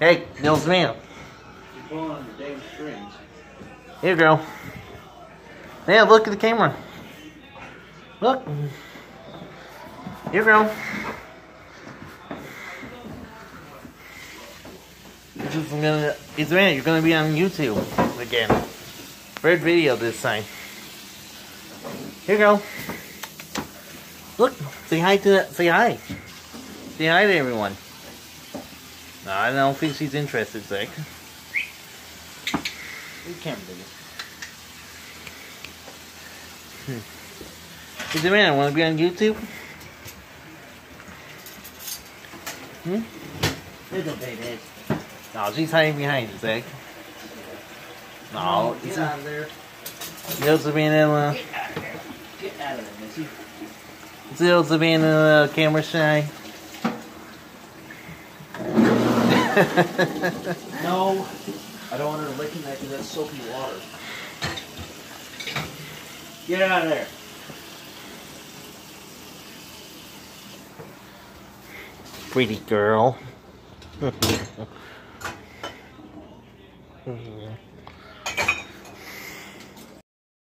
Hey, little Savanah. You're pulling on the dang strings. Here, girl. Yeah, look at the camera. Look. Here, girl. Savanah, you're gonna be on YouTube again. Third video this time. Here, girl. Look. Say hi say hi. Say hi to everyone. No, I don't think she's interested, Zach. You can't do it. Hey, Savanah, wanna be on YouTube? It's okay, Dad. No, she's hiding behind it, Zach. No, Get out of there. Little Savanah, Get out of there, Missy. little Savanah, camera shy. No, I don't want her licking that because that's soapy water. Get out of there. Pretty girl.